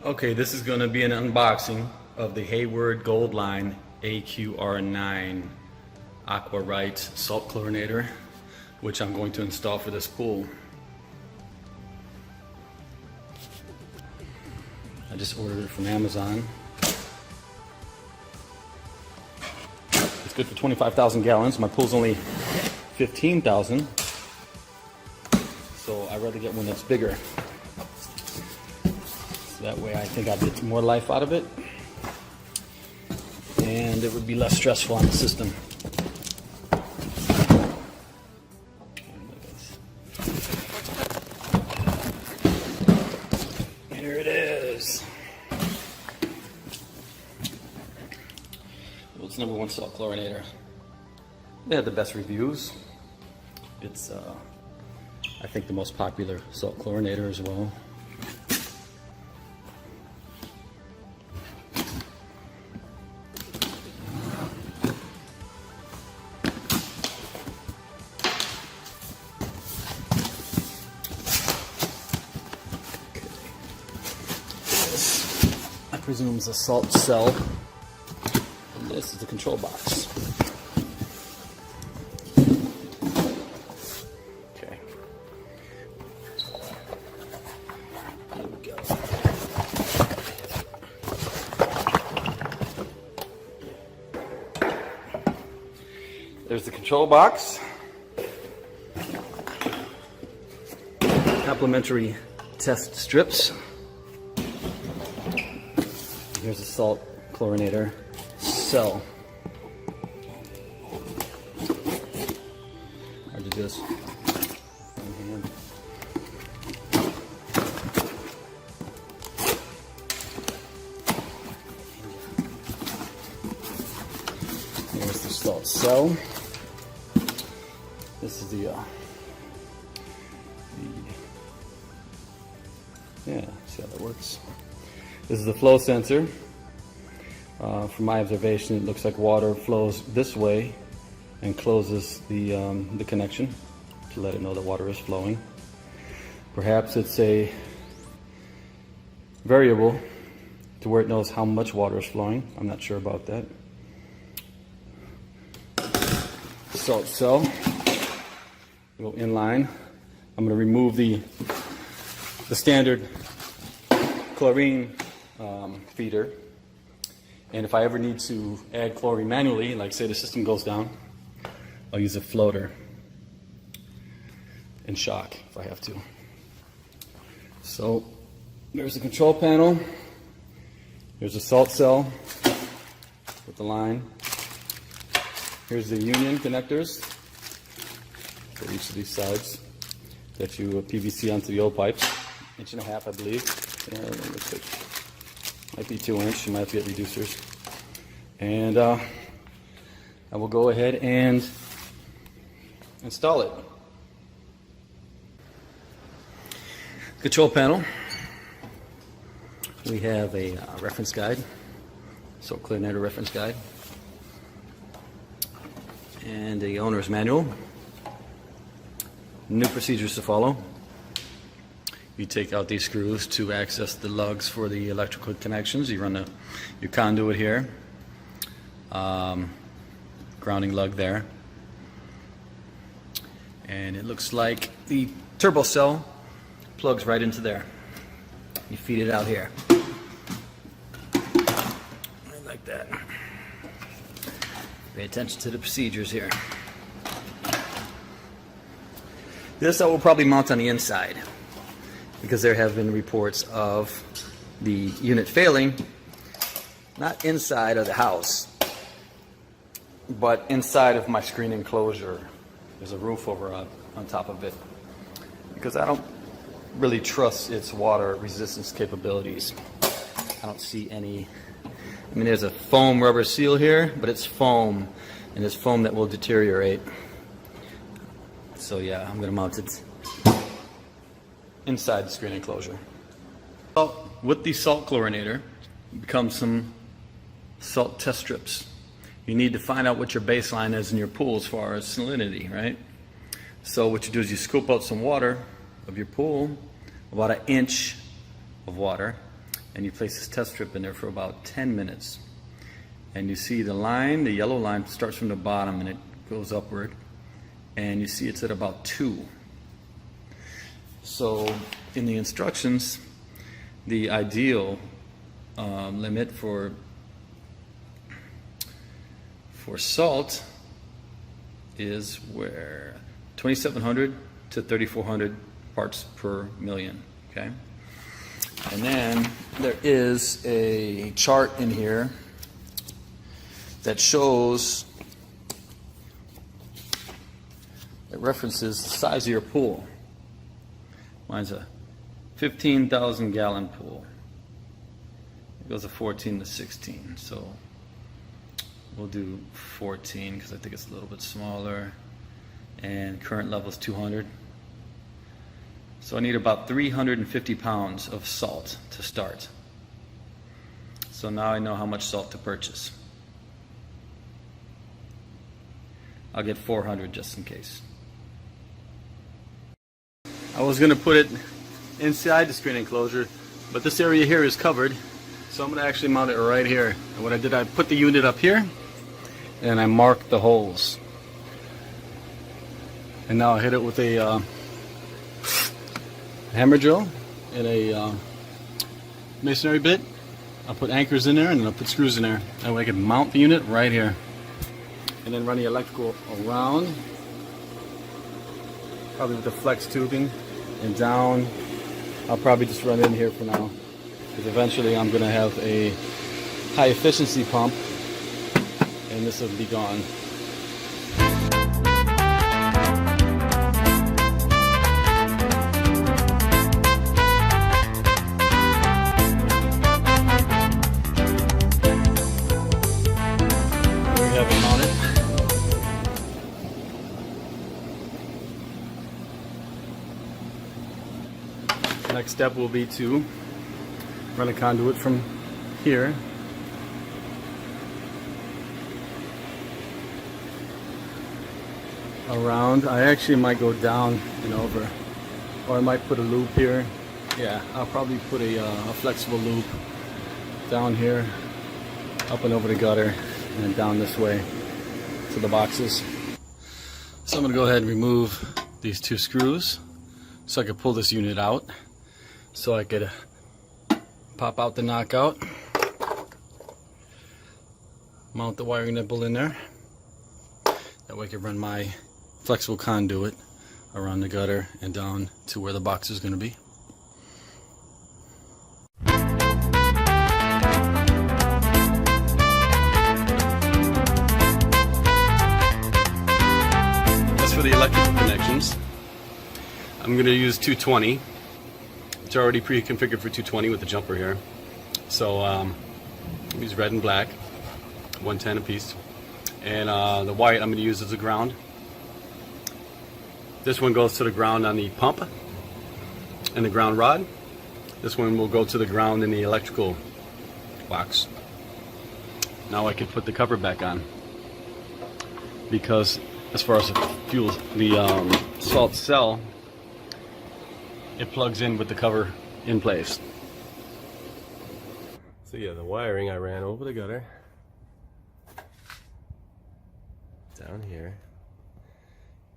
Okay, this is going to be an unboxing of the Hayward Goldline AQR15 AquaRite salt chlorinator, which I'm going to install for this pool. I just ordered it from Amazon. It's good for 25,000 gallons. My pool's only 15,000, so I'd rather get one that's bigger. That way I think I'd get more life out of it, and it would be less stressful on the system. Here it is. World's #1 salt chlorinator. They had the best reviews. It's I think the most popular salt chlorinator as well. I presume it's a salt cell, and this is the control box. Okay, here we go. There's the control box. Complimentary test strips. Here's a salt chlorinator cell. Hard to do this one hand. Here's the salt cell. This is yeah, see how that works. This is the flow sensor. From my observation, it looks like water flows this way and closes the connection to let it know that water is flowing. Perhaps it's a variable to where it knows how much water is flowing. I'm not sure about that. Salt cell. Go in line. I'm going to remove the standard chlorine feeder, and if I ever need to add chlorine manually, like say the system goes down, I'll use a floater and shock if I have to. So there's the control panel. There's a salt cell with the line. Here's the union connectors for each of these sides that you PVC onto the old pipes. 1.5 inches, I believe. Yeah, looks like might be 2 inch. You might have to get reducers. And I will go ahead and install it. Control panel. We have a reference guide, salt chlorinator reference guide, and the owner's manual. New procedures to follow. You take out these screws to access the lugs for the electrical connections. You run your conduit here, grounding lug there, and it looks like the TurboCell plugs right into there. You feed it out here, right like that. Pay attention to the procedures here. This I will probably mount on the inside, because there have been reports of the unit failing, not inside of the house, but inside of my screen enclosure. There's a roof over on top of it, because I don't really trust its water resistance capabilities. I don't see any. I mean, there's a foam rubber seal here, but it's foam, and it's foam that will deteriorate. So yeah, I'm going to mount it inside the screen enclosure. Well, with the salt chlorinator becomes some salt test strips. You need to find out what your baseline is in your pool as far as salinity, right? So what you do is you scoop out some water of your pool, about 1 inch of water, and you place this test strip in there for about 10 minutes. And you see the line, the yellow line, starts from the bottom and it goes upward. And you see it's at about 2. So in the instructions, the ideal limit for salt is where 2,700 to 3,400 parts per million. Okay, and then there is a chart in here that shows, it references the size of your pool. Mine's a 15,000 gallon pool. It goes to 14 to 16, so we'll do 14 because I think it's a little bit smaller, and current level is 200. So I need about 350 pounds of salt to start. So now I know how much salt to purchase. I'll get 400 just in case. I was going to put it inside the screen enclosure, but this area here is covered, so I'm going to actually mount it right here. And what I did, I put the unit up here and I marked the holes. And now I hit it with a hammer drill and a masonry bit. I'll put anchors in there and then I'll put screws in there. That way I can mount the unit right here. And then run the electrical around, probably with the flex tubing, and down. I'll probably just run in here for now, because eventually I'm going to have a high efficiency pump and this will be gone. There we have it mounted. Next step will be to run a conduit from here around. I actually might go down and over, or I might put a loop here. Yeah, I'll probably put a flexible loop down here, up and over the gutter, and then down this way to the boxes. So I'm going to go ahead and remove these 2 screws so I can pull this unit out. So I could pop out the knockout, mount the wiring nipple in there. That way I can run my flexible conduit around the gutter and down to where the box is going to be. As for the electrical connections, I'm going to use 220. It's already pre-configured for 220 with the jumper here. So use red and black, 110 a piece. And the white I'm going to use as a ground. This one goes to the ground on the pump and the ground rod. This one will go to the ground in the electrical box. Now I can put the cover back on, because as far as the salt cell, it plugs in with the cover in place. So yeah, the wiring I ran over the gutter, down here,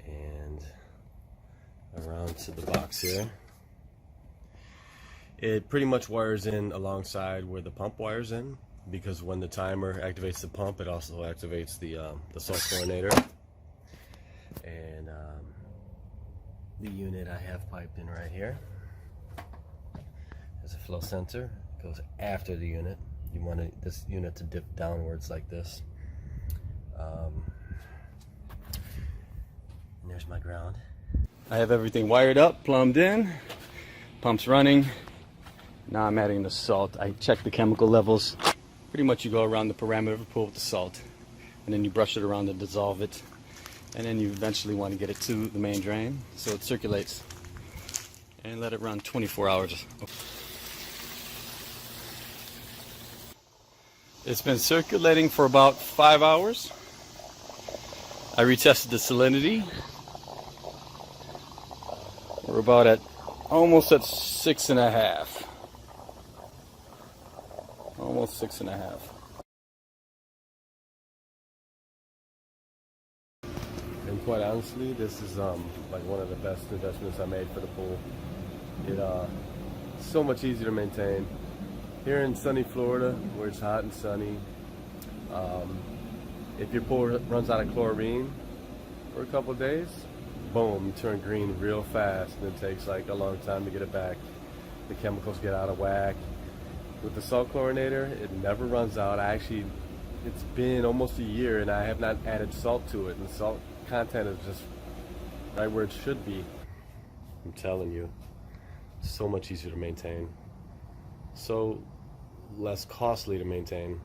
and around to the box here. It pretty much wires in alongside where the pump wires in, because when the timer activates the pump, it also activates the salt chlorinator. And the unit I have piped in right here has a flow sensor. It goes after the unit. You want this unit to dip downwards like this. And there's my ground. I have everything wired up, plumbed in, pump's running. Now I'm adding the salt. I check the chemical levels. Pretty much you go around the parameter of the pool with the salt, and then you brush it around to dissolve it. And then you eventually want to get it to the main drain so it circulates, and let it run 24 hours. It's been circulating for about 5 hours. I retested the salinity. We're about at almost at 6.5. almost 6.5. And quite honestly, this is like one of the best investments I made for the pool. It's so much easier to maintain. Here in sunny Florida, where it's hot and sunny, if your pool runs out of chlorine for a couple of days, boom, you turn green real fast, and it takes like a long time to get it back. The chemicals get out of whack. With the salt chlorinator, it never runs out. It's been almost a year and I have not added salt to it, and the salt content is just right where it should be. I'm telling you, so much easier to maintain, so less costly to maintain.